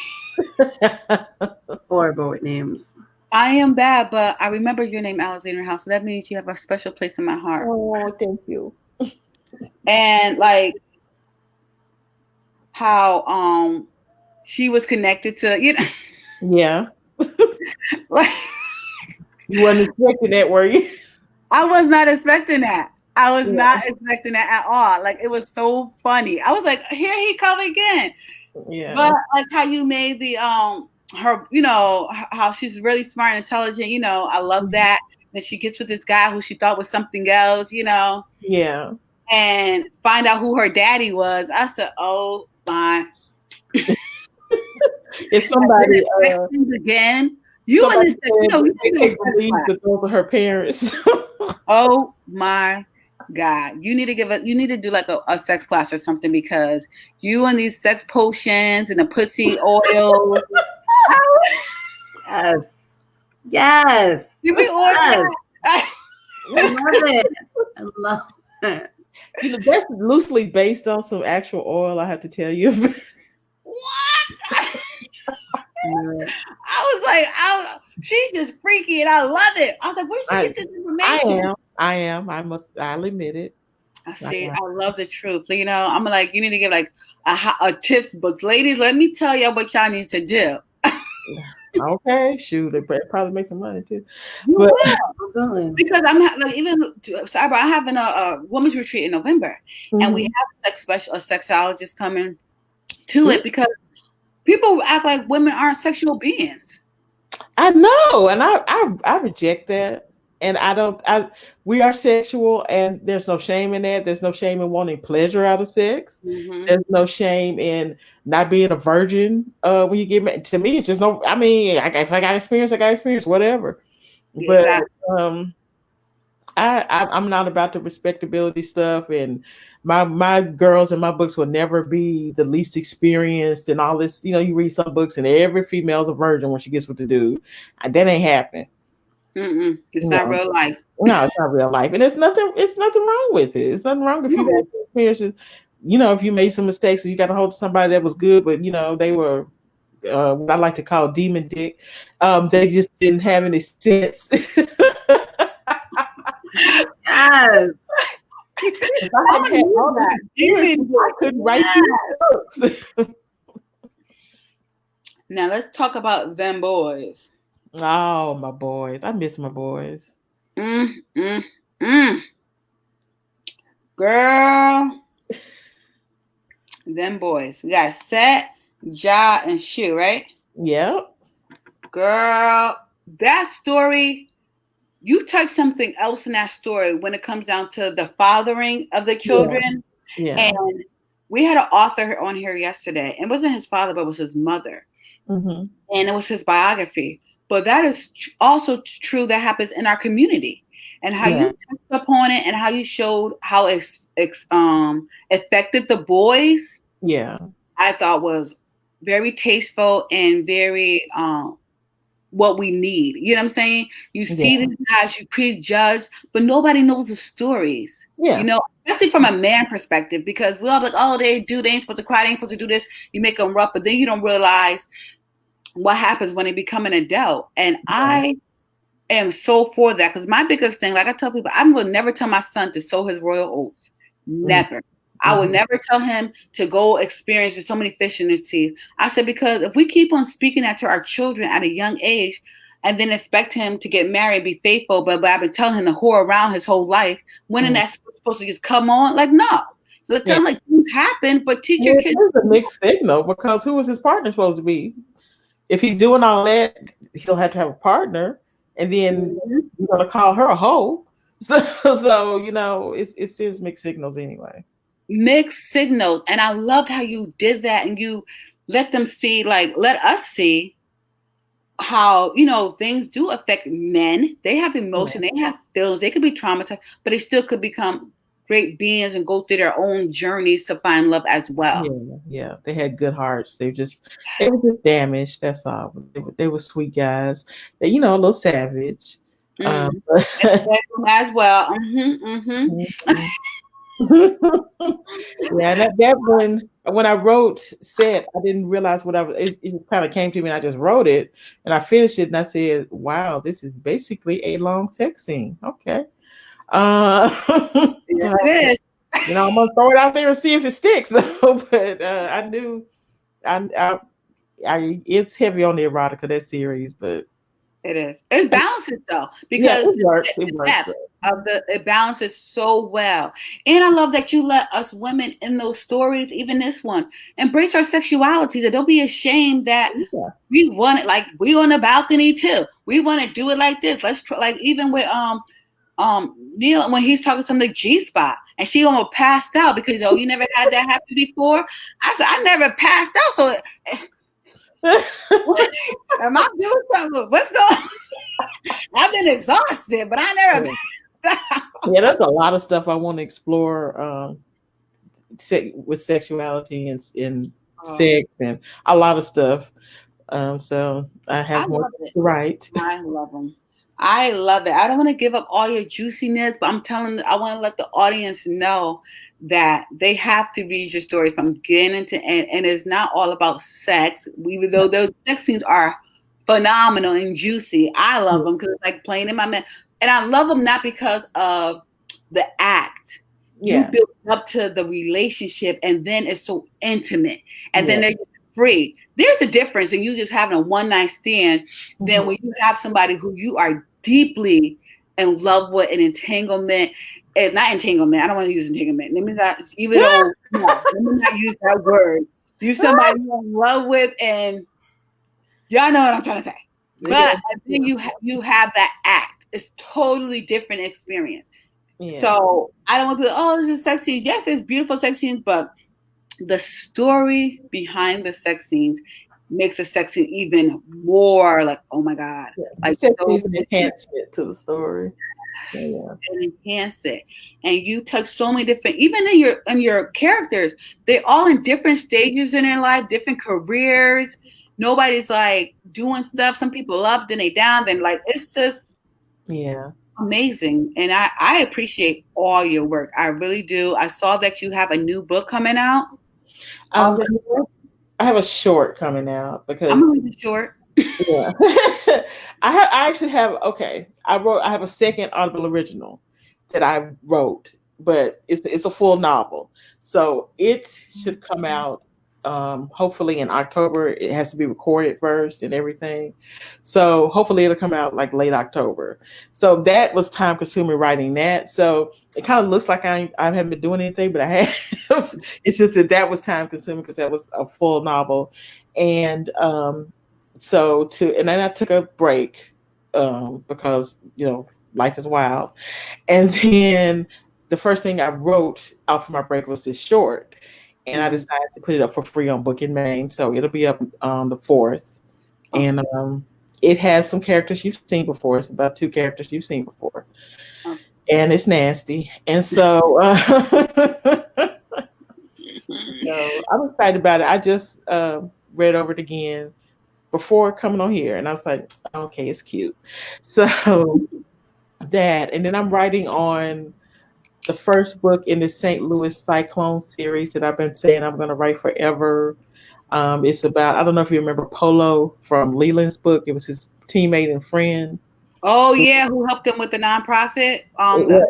Horrible with names. I am bad, but I remember your name, Alexandria House. So that means you have a special place in my heart. Oh, thank you. And like how she was connected to Yeah. Like you weren't expecting that, were you? I was not expecting that. I was not expecting that at all. Like it was so funny. I was like, here he come again. Yeah. But like how you made the her, how she's really smart and intelligent, I love that. Then she gets with this guy who she thought was something else, Yeah. And find out who her daddy was. I said, oh my. If somebody again, you can't believe that those are her parents. Oh my God. You need to do like a sex class or something because you and these sex potions and the pussy oil. Yes. You be order. I love it. I love it. You know, that's loosely based on some actual oil, I have to tell you. What? I know it. I was like, she's just freaky, and I love it. I was like, where did she I get this I information? am. I'll admit it. I I see. am. I love the truth. You know, I'm like, you need to give like a tips book, ladies. Let me tell you what y'all need to do. Okay, shoot, it probably make some money too. You But will. Absolutely. Because like even cyber, I have a women's retreat in November, and we mhm. have a sexologist coming to it because people act like women aren't sexual beings. I know, and I reject that. And I don't. We are sexual, and there's no shame in that. There's no shame in wanting pleasure out of sex. Mm-hmm. There's no shame in not being a virgin. When you get married, to me, it's just no. I mean, if I got experience, I got experience, whatever. But Exactly. um, I'm not about the respectability stuff, and my girls in my books will never be the least experienced and all this. You know, you read some books and every female's a virgin when she gets with the dude. That ain't happening. Mm-mm. It's not No, real life. no, it's not real life, and it's nothing. It's nothing wrong with it. It's nothing wrong if you No. had some experiences. You know, if you made some mistakes and you got a hold of somebody that was good, but you know they were what I like to call demon dick. They just didn't have any sense. Yes. If I hadn't had all that experience, I couldn't write these books. Now let's talk about them boys. Oh, my boys. I miss my boys. Mm, mm, mm. Girl, them boys. We got Set, Ja, and Shu, right? Yep. Girl, that story, you touched something else in that story when it comes down to the fathering of the Yeah. children. Yeah. And we had an author on here yesterday. It wasn't his father, but it was his mother. Mm-hmm. And it was his biography. But that is also true that happens in our community. And how Yeah. you touched upon it and how you showed how it's affected the boys, Yeah. I thought was very tasteful and very what we need. You know what I'm saying? You see Yeah. these guys, you prejudge, but nobody knows the stories. You Yeah. know, especially from a man perspective, because we all like, oh, they ain't supposed to cry, they ain't supposed to do this. You make them rough, but then you don't realize what happens when they become an adult. And Yeah. I am so for that because my biggest thing, like I tell people, I will never tell my son to sow his royal oats. Never. I would Mm-hmm. never tell him to go experience so many fish in his teeth. I said, because if we keep on speaking that to our children at a young age and then expect him to get married, be faithful, but I've been telling him to whore around his whole life, when Mm-hmm. that's supposed to just come on? Like, no. Let's tell Yeah. him like things happen, but teach your It kids. is a mixed signal because who is his partner supposed to be? If he's doing all that, he'll have to have a partner, and then Mhm. you're gonna call her a hoe. So you know, it sends mixed signals anyway. Mixed signals. And I loved how you did that and you let them see, like, let us see how, you know, things do affect men. They have emotion, they have feelings, they could be traumatized, but they still could become great beings and go through their own journeys to find love as well. Yeah. They had good hearts. They were just damaged. That's all. They were sweet guys. They, you know, a little savage. Mm. But As well. Mm-hmm. yeah, that when I wrote set, I didn't realize what I was. It kind of came to me, and I just wrote it, and I finished it, and I said, "Wow, this is basically a long sex scene." Okay, Yes, it is. you know, I'm gonna throw it out there and see if it sticks, though. But I knew, it's heavy on the erotica, that series, but It is. It balances though, yeah, because it worked. It the worked. depth of it balances so well. And I love that you let us women in those stories, even this one, embrace our sexuality. That don't be ashamed that Yeah. we want it. Like we on the balcony too. We want to do it like this. Let's try. Like even with Neil when he's talking to the G spot and she almost passed out because you never had that happen before. I said I never passed out, so. Am I doing something? What's going on? I've been exhausted, but I never. Yeah, there's a lot of stuff I want to explore with sexuality and sex and a lot of stuff. So I I have more love it. to write. I love them. I love it. I don't want to give up all your juiciness, but I want to let the audience know that they have to read your story from beginning to end. And it's not all about sex, even though those sex scenes are phenomenal and juicy. I love them because it's like playing in my man. And I love them not because of the act. You Yeah. build up to the relationship, and then it's so intimate, and then Yeah. they're just free. There's a difference in you just having a one night stand than when you have somebody who you are deeply in love with, an entanglement. And not entanglement. I don't want to use entanglement. Let me not, even though no, let me not use that word. You somebody you're in love with, and y'all know what I'm trying to say. But then you have that act. It's totally different experience. Yeah. So I don't want to be, oh, this is sex scenes. Yes, it's beautiful sex scenes, but the story behind the sex scenes makes the sex scene even more like, oh my God. Yeah. The Like sex so needs an enhancement to the story. Yeah. and enhance it. And you touch so many different, even in your characters, they're all in different stages in their life, different careers. Nobody's like doing stuff. Some people up, then they down, then like it's just Yeah. amazing. And I appreciate all your work. I really do. I saw that you have a new book coming out. Um, I have a short coming out I'm because gonna read the short. yeah. I actually have okay. I have a second Audible original that I wrote, but it's a full novel. So it should come out hopefully in October. It has to be recorded first and everything. So hopefully it'll come out like late October. So that was time consuming writing that. So it kind of looks like I haven't been doing anything, but I have. It's just that was time consuming because that was a full novel. And and then I took a break because life is wild. And then the first thing I wrote out for my break was this short, and I decided to put it up for free on Book in Maine, so it'll be up on the 4th, and it has some characters you've seen before. It's about 2 characters you've seen before, and it's nasty, and so. So I'm excited about it. I just read over it again before coming on here, and I was like, okay, it's cute. So that, and then I'm writing on the first book in the St. Louis Cyclone series that I've been saying I'm going to write forever. It's about, I don't know if you remember Polo from Leland's book. It was his teammate and friend. Oh yeah, who helped him with the nonprofit? The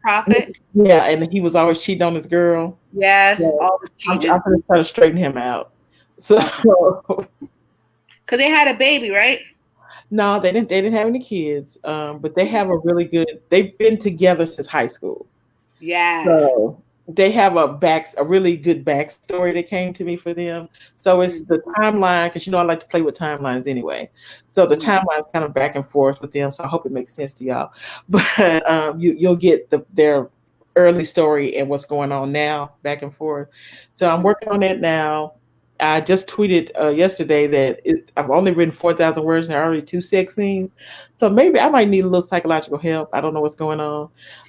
nonprofit. Yeah, and he was always cheating on his girl. Yes, yeah. always cheating. I'm going to try to straighten him out. So, because they had a baby, right? No, they didn't. They didn't have any kids, but they have a really good. They've been together since high school. Yeah. So they have a really good backstory that came to me for them. So it's the timeline, because I like to play with timelines anyway. So the timeline is kind of back and forth with them. So I hope it makes sense to y'all. But you'll get their early story and what's going on now, back and forth. So I'm working on that now. I just tweeted yesterday that I've only written 4,000 words and there are already 2 sex scenes. So maybe I might need a little psychological help. I don't know what's going on.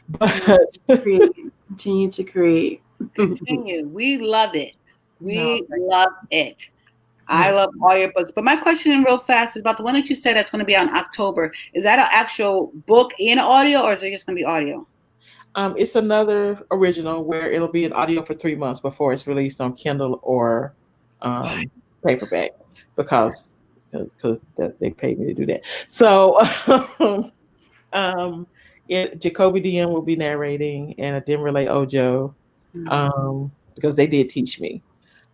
But continue to create. Continue. We love it. We love it. I love all your books. But my question real fast is about the one that you said that's going to be on October. Is that an actual book in audio, or is it just going to be audio? It's another original where it'll be an audio for 3 months before it's released on Kindle or paperback because they paid me to do that. So Jacoby DM will be narrating, and I didn't relay Ojo because they did teach me.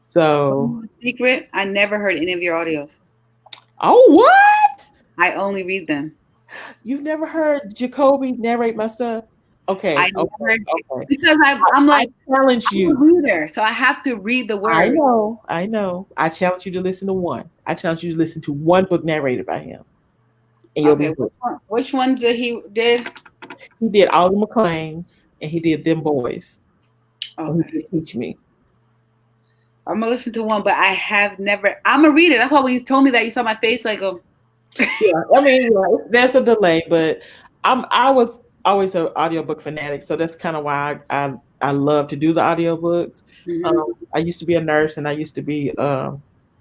So secret, I never heard any of your audios. Oh, what? I only read them. You've never heard Jacoby narrate my stuff? Okay. I never heard because I'm like, I challenge you. I'm a reader, so I have to read the word. I know. I challenge you to listen to one. I challenge you to listen to one book narrated by him. And you'll be good. Which ones did he did? He did all the McLeans, and he did Them Boys. And he did Teach Me. I'm gonna listen to one, but I have never. I'm a reader. That's why when you told me that, you saw my face like a. Yeah, I mean, there's a delay, but I was always an audiobook fanatic, so that's kind of why I love to do the audiobooks. I used to be a nurse, and I used to be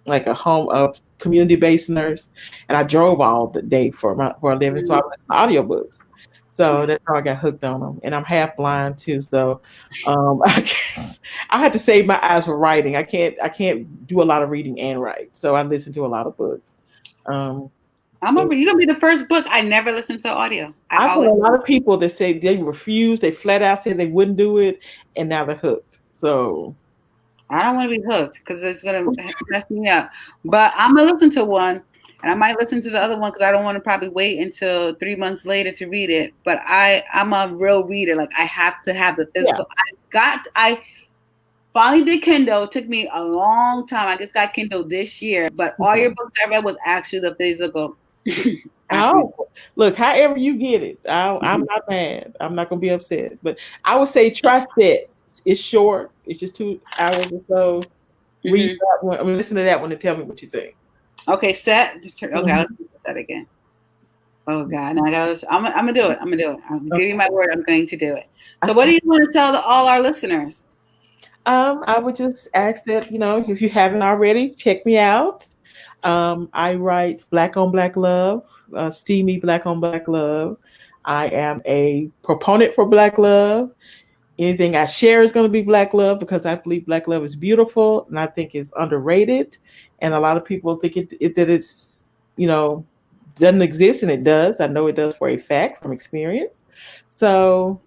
like a home of community-based nurse, and I drove all the day for a living, so I listened to audiobooks. So that's how I got hooked on them, and I'm half blind too. So I guess I had to save my eyes for writing. I can't do a lot of reading and write, so I listen to a lot of books. Um, You're gonna be the first book I never listened to audio. I I've had always a lot of people that say they refused, they flat out said they wouldn't do it, and now they're hooked. So I don't want to be hooked because it's gonna mess me up. But I'm gonna listen to one, and I might listen to the other one because I don't want to probably wait until 3 months later to read it. But I'm a real reader. Like I have to have the physical. yeah. I finally did Kindle. It took me a long time. I just got Kindle this year. But all your books I read was actually the physical. Oh, look, however you get it, I'm not mad. I'm not gonna be upset. But I would say try Set. It's short. It's just 2 hours or so. Read that one. I mean, listen to that one and tell me what you think. Okay, Set. Okay, let's do Set again. Oh God, now I gotta listen. I'm gonna do it. I'm gonna do it. I'm giving you my word. I'm going to do it. So, what do you want to tell all our listeners? I would just ask that, if you haven't already, check me out. I write Black on Black Love, steamy Black on Black Love. I am a proponent for Black love. Anything I share is going to be Black love because I believe Black love is beautiful and I think it's underrated. And a lot of people think that it's, doesn't exist, and it does. I know it does for a fact from experience. So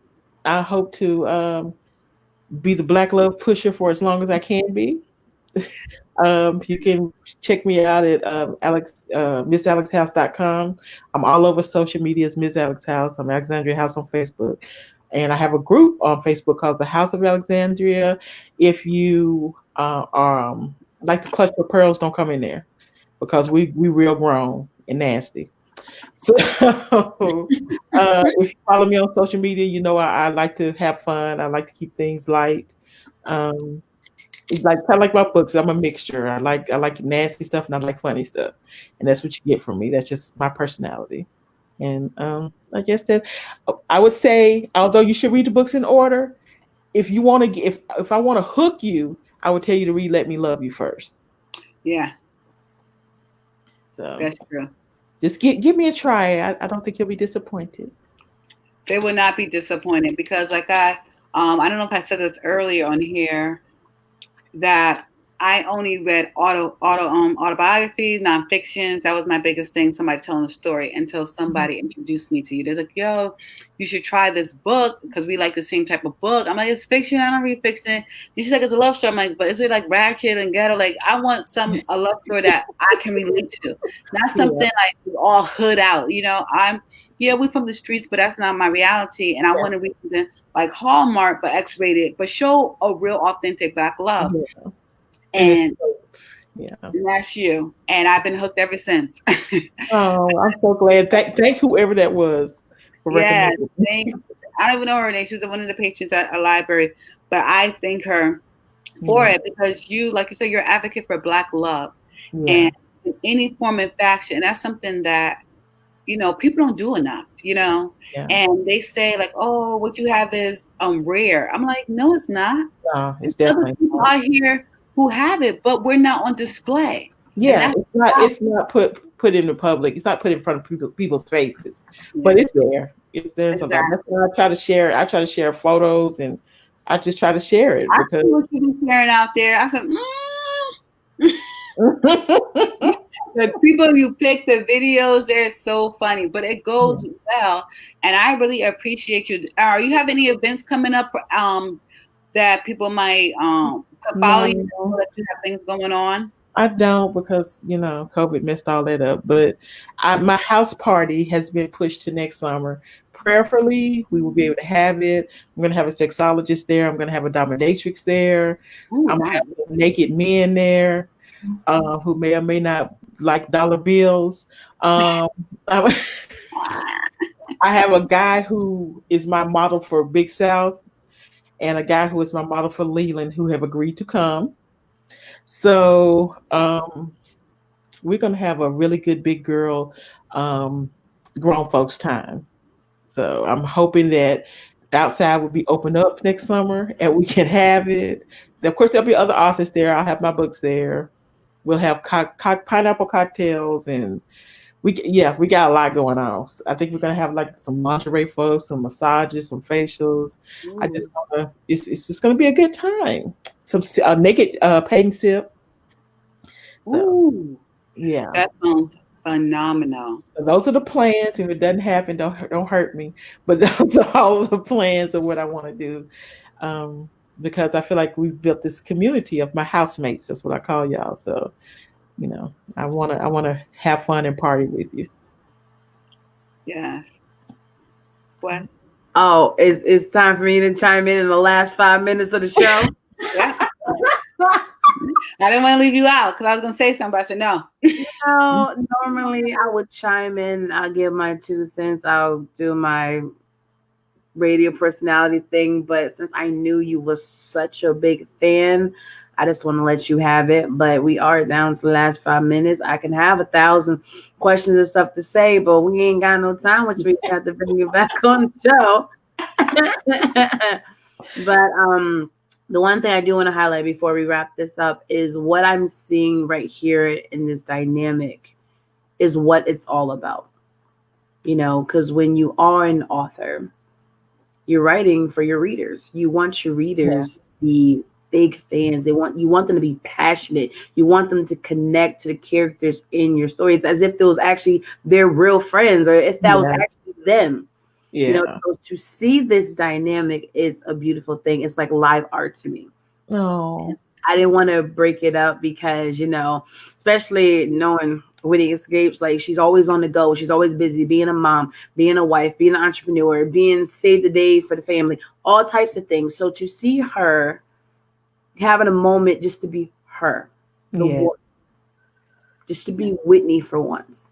I hope to be the Black love pusher for as long as I can be. You can check me out at MissAlexHouse.com. I'm all over social media as Miss Alex House. I'm Alexandria House on Facebook. And I have a group on Facebook called the House of Alexandria. If you like to clutch your pearls, don't come in there because we real grown and nasty. So if you follow me on social media, I like to have fun. I like to keep things light. It's like kind of like my books. I'm a mixture. I like nasty stuff and I like funny stuff, and that's what you get from me. That's just my personality. And I guess that I would say, although you should read the books in order, if you want to, if I want to hook you, I would tell you to read "Let Me Love You" first. Yeah, so that's true. Just give me a try. I don't think you'll be disappointed. They will not be disappointed because, like I don't know if I said this earlier on here, that I only read autobiographies, nonfictions. That was my biggest thing. Somebody telling a story until somebody introduced me to you. They're like, "Yo, you should try this book because we like the same type of book." I'm like, "It's fiction. I don't read fiction." You should like it's a love story. I'm like, "But is it like ratchet and ghetto? Like, I want a love story that I can relate to, not something like all hood out. We from the streets, but that's not my reality. And I want to read something like Hallmark, but X-rated, but show a real authentic Black love." Yeah. And that's you. And I've been hooked ever since. Oh, I'm so glad. Thank whoever that was for recommending. I don't even know her name. She was one of the patrons at a library, but I thank her for it because you, like you said, you're an advocate for Black love and in any form and fashion. That's something that people don't do enough, and they say like, "Oh, what you have is rare." I'm like, no, it's not. No, it's definitely people out here who have it, but we're not on display. Yeah, it's not put in the public. It's not put in front of people's faces, but it's there. There's a lot. That's why I try to share. I try to share photos, and I just try to share it because I see what you've been sharing out there. I said, the people you pick, the videos, they're so funny, but it goes well, and I really appreciate you. Are you have any events coming up that people might follow you that you have things going on? I don't because COVID messed all that up. But my house party has been pushed to next summer. Prayerfully, we will be able to have it. I'm going to have a sexologist there. I'm going to have a dominatrix there. I'm going to have naked men there who may or may not like dollar bills. I have a guy who is my model for Big South and a guy who is my model for Leland who have agreed to come. So we're going to have a really good big girl grown folks time. So I'm hoping that outside will be opened up next summer and we can have it. Of course, there'll be other authors there. I'll have my books there. we'll have pineapple cocktails, and we got a lot going on. I think we're gonna have like some lingerie for us, some massages, some facials. I just Ooh. wanna it's just gonna be a good time. Some naked paint sip. So Ooh, yeah. that sounds phenomenal. So those are the plans. If it doesn't happen, don't hurt me. But those are all of the plans of what I want to do. Um, because I feel like we've built this community of my housemates. That's what I call y'all. So, I wanna have fun and party with you. Yes. What? Oh, it's time for me to chime in the last 5 minutes of the show. Yeah. I didn't want to leave you out because I was going to say something, but I said no. Normally I would chime in. I'll give my 2 cents. I'll do my radio personality thing. But since I knew you was such a big fan, I just want to let you have it. But we are down to the last 5 minutes. I can have 1,000 questions and stuff to say, but we ain't got no time, which we have to bring you back on the show. But the one thing I do want to highlight before we wrap this up is what I'm seeing right here in this dynamic is what it's all about. Because when you are an author, you're writing for your readers. You want your readers to be big fans. You want them to be passionate. You want them to connect to the characters in your story. It's as if those actually their real friends, or if that was actually them. Yeah. So to see this dynamic is a beautiful thing. It's like live art to me. Oh. I didn't want to break it up because, especially knowing Whitney Escapes, like she's always on the go. She's always busy being a mom, being a wife, being an entrepreneur, being save the day for the family, all types of things. So to see her having a moment just to be her, just to be Whitney for once,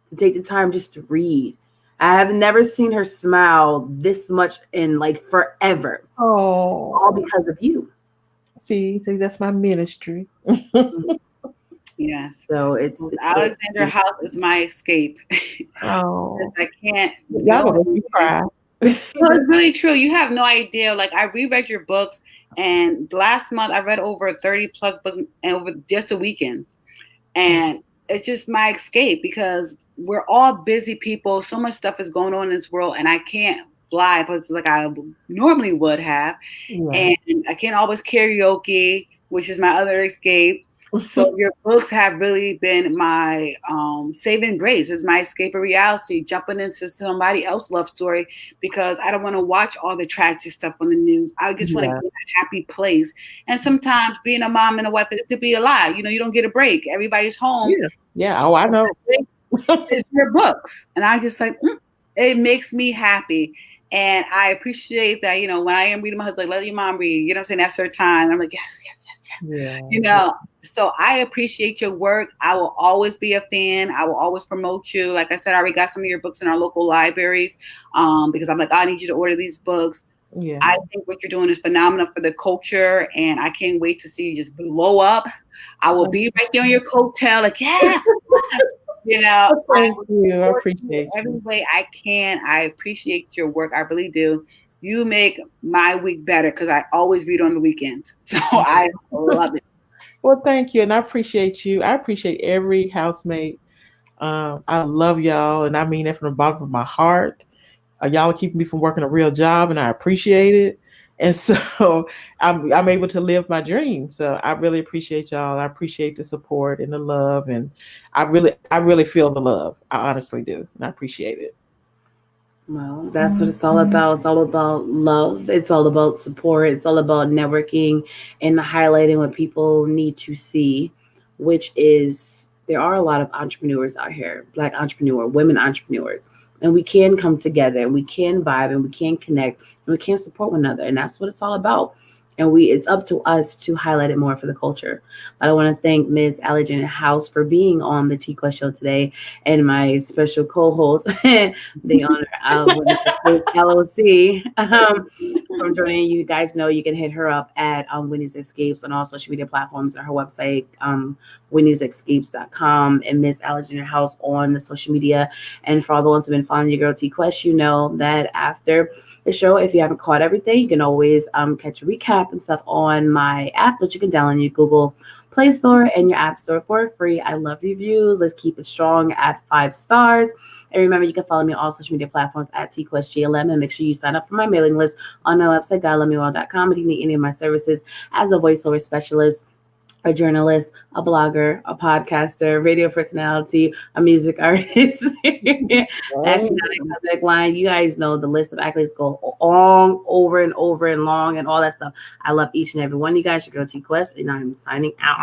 to take the time just to read. I have never seen her smile this much in like forever. Oh. All because of you. See, that's my ministry. Yes. So it's Alexandria House is my escape. Oh. I can't. Y'all gonna make me cry. No, it's really true. You have no idea. Like I reread your books, and last month I read over 30 plus books and over just a weekend. And it's just my escape because we're all busy people. So much stuff is going on in this world, and I can't fly like I normally would have. And I can't always karaoke, which is my other escape. So your books have really been my saving grace. It's my escape of reality, jumping into somebody else's love story because I don't want to watch all the tragic stuff on the news. I just want to get a happy place. And sometimes being a mom and a wife, it could be a lie. You don't get a break. Everybody's home. Yeah. Oh, I know. It's your books. And I just like, it makes me happy. And I appreciate that, when I am reading, my husband, like, let your mom read. You know what I'm saying? That's her time. I'm like, yes. Yeah. So I appreciate your work. I will always be a fan. I will always promote you. Like I said, I already got some of your books in our local libraries because I'm like, I need you to order these books. Yeah. I think what you're doing is phenomenal for the culture, and I can't wait to see you just blow up. I will be right there on your coattail, like, yeah. Thank you. I appreciate you. Every way I can. I appreciate your work. I really do. You make my week better because I always read on the weekends. So I love it. Well, thank you. And I appreciate you. I appreciate every housemate. I love y'all. And I mean that from the bottom of my heart. Y'all are keeping me from working a real job, and I appreciate it. And so I'm able to live my dream. So I really appreciate y'all. I appreciate the support and the love. And I really feel the love. I honestly do. And I appreciate it. Well, that's what it's all about. It's all about love. It's all about support. It's all about networking and highlighting what people need to see, which is there are a lot of entrepreneurs out here, Black entrepreneur, women entrepreneurs, and we can come together and we can vibe and we can connect and we can support one another. And that's what it's all about. And it's up to us to highlight it more for the culture. But I want to thank Ms. Alexandria House for being on the TQuest show today, and my special co-host, the owner of LLC, from joining. You guys know you can hit her up at Whitney's Escapes on all social media platforms, and her website, Whitney'sEscapes.com, and Miss Alexandria House on the social media. And for all the ones who've been following your girl TQuest, you know that after the show. If you haven't caught everything, you can always catch a recap and stuff on my app, which you can download on your Google Play Store and your App Store for free. I love reviews. Let's keep it strong at 5 stars. And remember, you can follow me on all social media platforms at TQuestGLM, and make sure you sign up for my mailing list on my website, godlovemeworld.com. If you need any of my services as a voiceover specialist, a journalist, a blogger, a podcaster, radio personality, a music artist, Right. hashtag line. You guys know the list of accolades go on over and over and long and all that stuff. I love each and every one of you guys. Your girl T Quest, and I'm signing out.